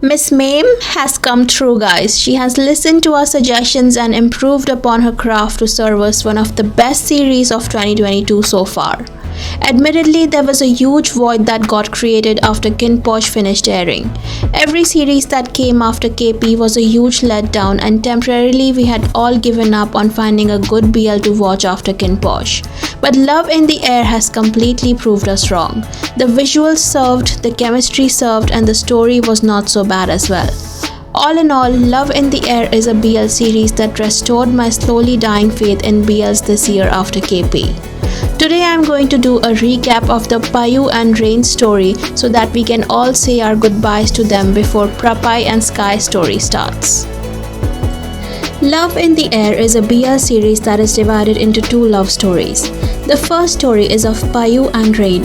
Miss Mame has come through, guys. She has listened to our suggestions and improved upon her craft to serve us one of the best series of 2022 so far. Admittedly, there was a huge void that got created after Kinposh finished airing. Every series that came after KP was a huge letdown, and temporarily we had all given up on finding a good BL to watch after Kinposh. But Love in the Air has completely proved us wrong. The visuals served, the chemistry served, and the story was not so bad as well. All in all, Love in the Air is a BL series that restored my slowly dying faith in BLs this year after KP. Today I am going to do a recap of the Payu and Rain story so that we can all say our goodbyes to them before Prapai and Sky story starts. Love in the Air is a BL series that is divided into two love stories. The first story is of Payu and Rain.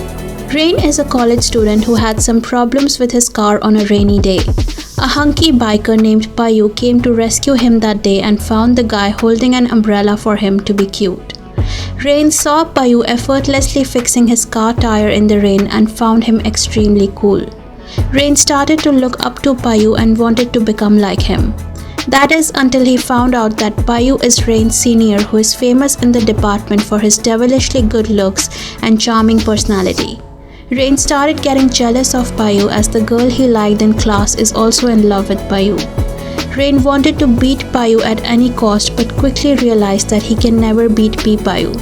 Rain is a college student who had some problems with his car on a rainy day. A hunky biker named Payu came to rescue him that day and found the guy holding an umbrella for him to be cute. Rain saw Payu effortlessly fixing his car tire in the rain and found him extremely cool. Rain started to look up to Payu and wanted to become like him. That is until he found out that Payu is Rain's senior, who is famous in the department for his devilishly good looks and charming personality. Rain started getting jealous of Payu as the girl he liked in class is also in love with Payu. Rain wanted to beat Payu at any cost but quickly realized that he can never beat Payu.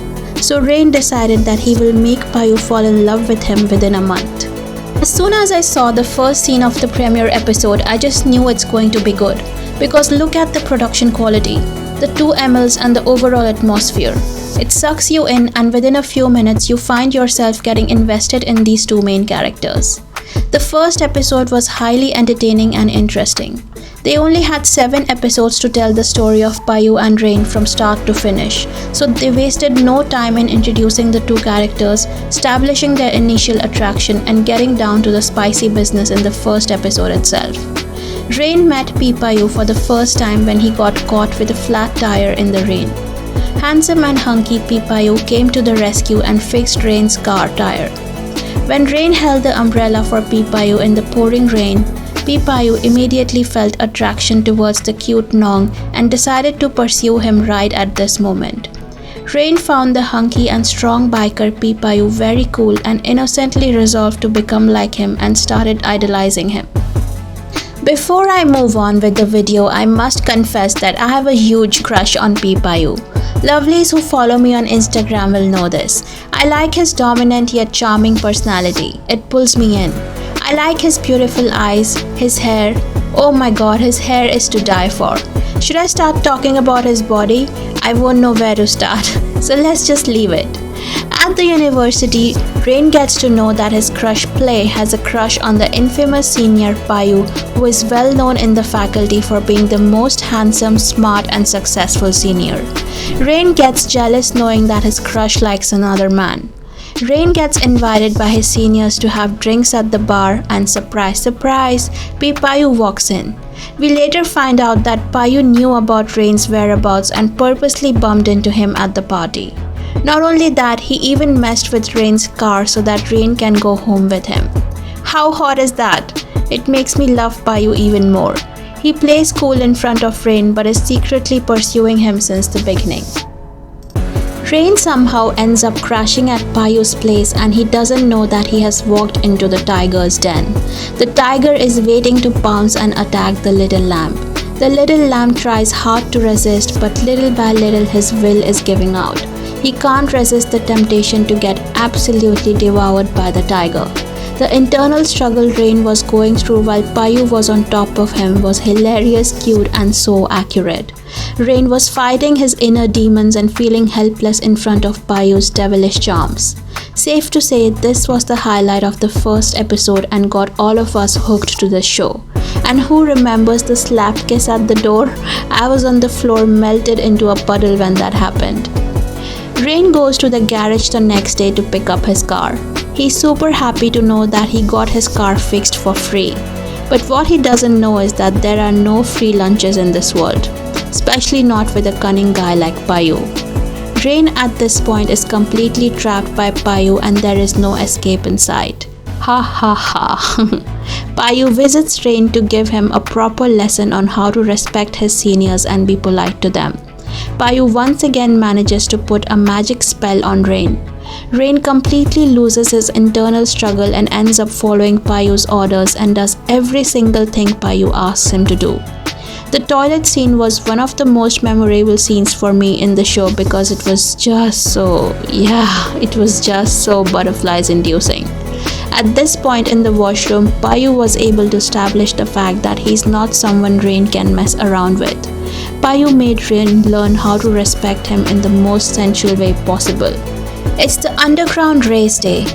So Rain decided that he will make Payu fall in love with him within a month. As soon as I saw the first scene of the premiere episode, I just knew it's going to be good. Because look at the production quality, the 2 MLs and the overall atmosphere. It sucks you in, and within a few minutes you find yourself getting invested in these two main characters. The first episode was highly entertaining and interesting. They only had 7 episodes to tell the story of Payu and Rain from start to finish, so they wasted no time in introducing the two characters, establishing their initial attraction, and getting down to the spicy business in the first episode itself. Rain met Payu for the first time when he got caught with a flat tire in the rain. Handsome and hunky Payu came to the rescue and fixed Rain's car tire. When Rain held the umbrella for Payu in the pouring rain, Payu immediately felt attraction towards the cute Nong and decided to pursue him right at this moment. Rain found the hunky and strong biker Payu very cool and innocently resolved to become like him and started idolizing him. Before I move on with the video, I must confess that I have a huge crush on Payu. Lovelies who follow me on Instagram will know this. I like his dominant yet charming personality. It pulls me in. I like his beautiful eyes, his hair. Oh my god, his hair is to die for. Should I start talking about his body? I won't know where to start. So let's just leave it. At the university, Rain gets to know that his crush Play has a crush on the infamous senior Payu, who is well known in the faculty for being the most handsome, smart and successful senior. Rain gets jealous knowing that his crush likes another man. Rain gets invited by his seniors to have drinks at the bar and surprise, surprise, Payu walks in. We later find out that Payu knew about Rain's whereabouts and purposely bumped into him at the party. Not only that, he even messed with Rain's car so that Rain can go home with him. How hot is that? It makes me love Payu even more. He plays cool in front of Rain but is secretly pursuing him since the beginning. Rain somehow ends up crashing at Payu's place and he doesn't know that he has walked into the tiger's den. The tiger is waiting to pounce and attack the little lamb. The little lamb tries hard to resist, but little by little his will is giving out. He can't resist the temptation to get absolutely devoured by the tiger. The internal struggle Rain was going through while Payu was on top of him was hilarious, cute and so accurate. Rain was fighting his inner demons and feeling helpless in front of Payu's devilish charms. Safe to say, this was the highlight of the first episode and got all of us hooked to the show. And who remembers the slapped kiss at the door? I was on the floor melted into a puddle when that happened. Rain goes to the garage the next day to pick up his car. He's super happy to know that he got his car fixed for free. But what he doesn't know is that there are no free lunches in this world, especially not with a cunning guy like Payu. Rain at this point is completely trapped by Payu and there is no escape in sight. Ha ha ha. Payu visits Rain to give him a proper lesson on how to respect his seniors and be polite to them. Payu once again manages to put a magic spell on Rain. Rain completely loses his internal struggle and ends up following Payu's orders and does every single thing Payu asks him to do. The toilet scene was one of the most memorable scenes for me in the show because it was just so butterflies inducing. At this point in the washroom, Payu was able to establish the fact that he's not someone Rain can mess around with. Payu made Rain learn how to respect him in the most sensual way possible. It's the underground race day.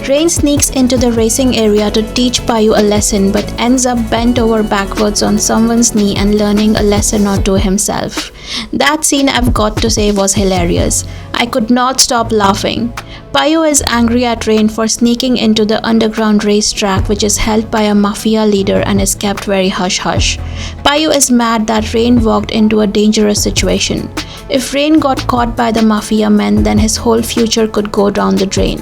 Rain sneaks into the racing area to teach Payu a lesson but ends up bent over backwards on someone's knee and learning a lesson or two himself. That scene, I've got to say, was hilarious. I could not stop laughing. Payu is angry at Rain for sneaking into the underground racetrack which is held by a mafia leader and is kept very hush-hush. Payu is mad that Rain walked into a dangerous situation. If Rain got caught by the mafia men, then his whole future could go down the drain.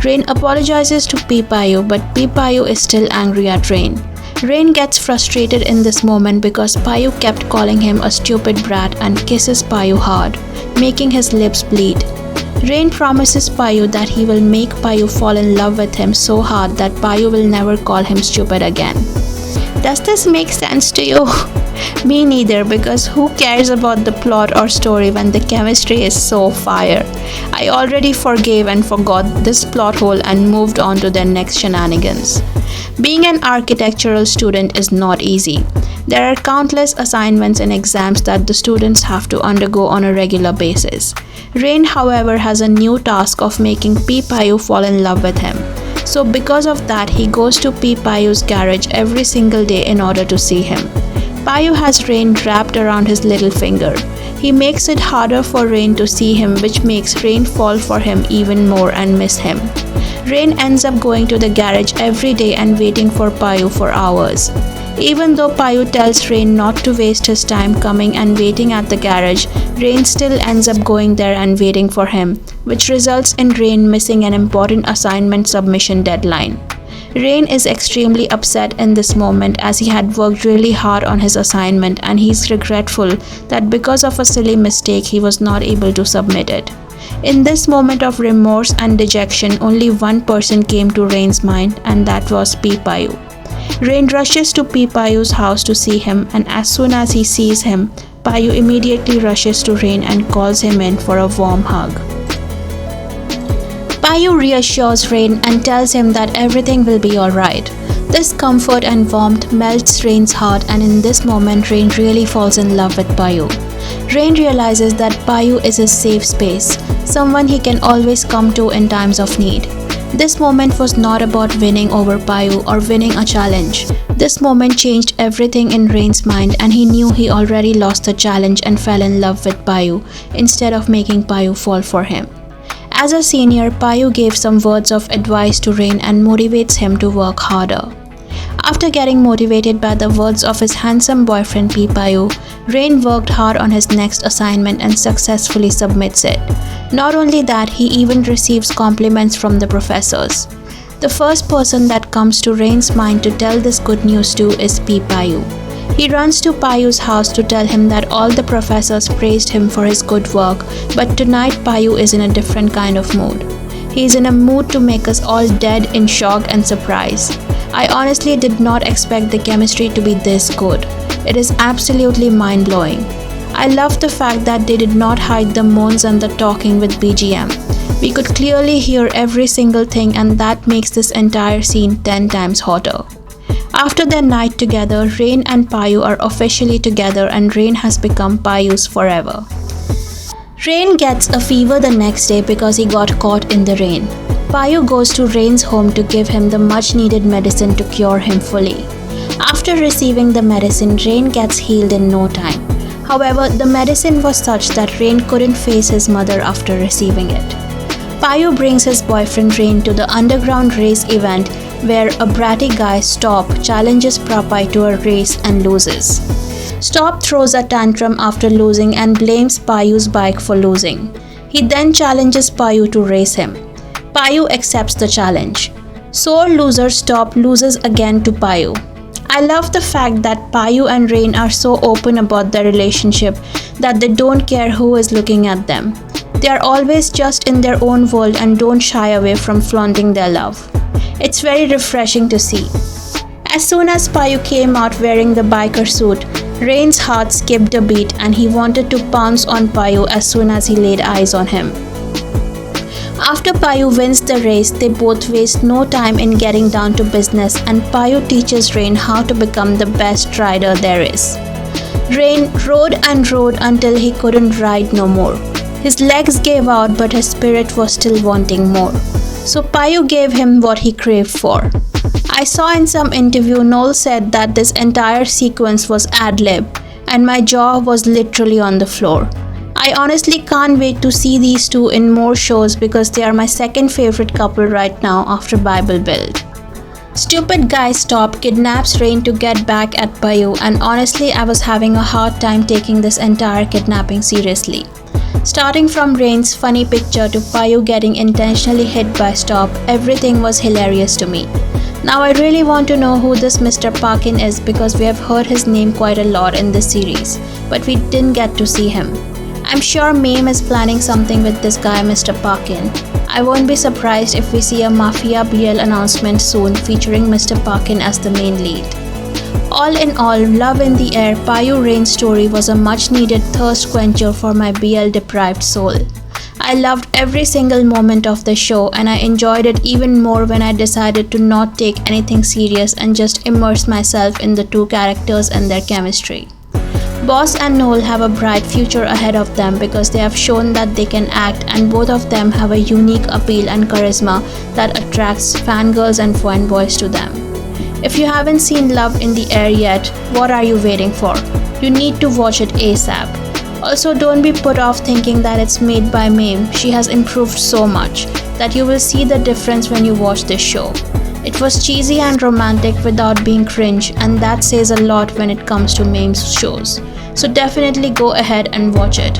Rain apologizes to Payu, but Payu is still angry at Rain. Rain gets frustrated in this moment because Payu kept calling him a stupid brat and kisses Payu hard, making his lips bleed. Rain promises Payu that he will make Payu fall in love with him so hard that Payu will never call him stupid again. Does this make sense to you? Me neither, because who cares about the plot or story when the chemistry is so fire? I already forgave and forgot this plot hole and moved on to their next shenanigans. Being an architectural student is not easy. There are countless assignments and exams that the students have to undergo on a regular basis. Rain, however, has a new task of making Payu fall in love with him. So because of that, he goes to Payu's garage every single day in order to see him. Payu has Rain wrapped around his little finger. He makes it harder for Rain to see him, which makes Rain fall for him even more and miss him. Rain ends up going to the garage every day and waiting for Payu for hours. Even though Payu tells Rain not to waste his time coming and waiting at the garage, Rain still ends up going there and waiting for him, which results in Rain missing an important assignment submission deadline. Rain is extremely upset in this moment as he had worked really hard on his assignment and he's regretful that because of a silly mistake he was not able to submit it. In this moment of remorse and dejection, only one person came to Rain's mind, and that was Payu. Rain rushes to Payu's house to see him, and as soon as he sees him, Payu immediately rushes to Rain and calls him in for a warm hug. Payu reassures Rain and tells him that everything will be alright. This comfort and warmth melts Rain's heart, and in this moment Rain really falls in love with Payu. Rain realizes that Payu is his safe space, someone he can always come to in times of need. This moment was not about winning over Payu or winning a challenge. This moment changed everything in Rain's mind, and he knew he already lost the challenge and fell in love with Payu instead of making Payu fall for him. As a senior, Payu gave some words of advice to Rain and motivates him to work harder. After getting motivated by the words of his handsome boyfriend Payu, Rain worked hard on his next assignment and successfully submits it. Not only that, he even receives compliments from the professors. The first person that comes to Rain's mind to tell this good news to is Payu. He runs to Payu's house to tell him that all the professors praised him for his good work, but tonight Payu is in a different kind of mood. He is in a mood to make us all dead in shock and surprise. I honestly did not expect the chemistry to be this good. It is absolutely mind-blowing. I love the fact that they did not hide the moans and the talking with BGM. We could clearly hear every single thing, and that makes this entire scene 10 times hotter. After their night together, Rain and Payu are officially together, and Rain has become Payu's forever. Rain gets a fever the next day because he got caught in the rain. Payu goes to Rain's home to give him the much needed medicine to cure him fully. After receiving the medicine, Rain gets healed in no time. However, the medicine was such that Rain couldn't face his mother after receiving it. Payu brings his boyfriend Rain to the underground race event where a bratty guy, Stop, challenges Prapai to a race and loses. Stop throws a tantrum after losing and blames Payu's bike for losing. He then challenges Payu to race him. Payu accepts the challenge. Sore loser's top loses again to Payu. I love the fact that Payu and Rain are so open about their relationship that they don't care who is looking at them. They are always just in their own world and don't shy away from flaunting their love. It's very refreshing to see. As soon as Payu came out wearing the biker suit, Rain's heart skipped a beat and he wanted to pounce on Payu as soon as he laid eyes on him. After Payu wins the race, they both waste no time in getting down to business and Payu teaches Rain how to become the best rider there is. Rain rode and rode until he couldn't ride no more. His legs gave out but his spirit was still wanting more. So Payu gave him what he craved for. I saw in some interview Noel said that this entire sequence was ad-lib and my jaw was literally on the floor. I honestly can't wait to see these two in more shows because they are my second favorite couple right now after Bible Build. Stupid guy Stop kidnaps Rain to get back at Payu and honestly I was having a hard time taking this entire kidnapping seriously. Starting from Rain's funny picture to Payu getting intentionally hit by Stop, everything was hilarious to me. Now I really want to know who this Mr. Parkin is because we have heard his name quite a lot in this series, but we didn't get to see him. I'm sure Mame is planning something with this guy Mr. Parkin. I won't be surprised if we see a Mafia BL announcement soon featuring Mr. Parkin as the main lead. All in all, Love in the Air PayuRain's story was a much needed thirst quencher for my BL deprived soul. I loved every single moment of the show and I enjoyed it even more when I decided to not take anything serious and just immerse myself in the two characters and their chemistry. Boss and Noel have a bright future ahead of them because they have shown that they can act and both of them have a unique appeal and charisma that attracts fangirls and fanboys to them. If you haven't seen Love in the Air yet, what are you waiting for? You need to watch it ASAP. Also, don't be put off thinking that it's made by Mame. She has improved so much that you will see the difference when you watch this show. It was cheesy and romantic without being cringe, and that says a lot when it comes to Mame's shows. So definitely go ahead and watch it.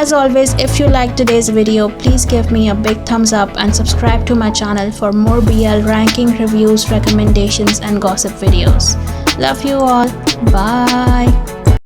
As always, if you liked today's video, please give me a big thumbs up and subscribe to my channel for more BL ranking, reviews, recommendations and gossip videos. Love you all. Bye.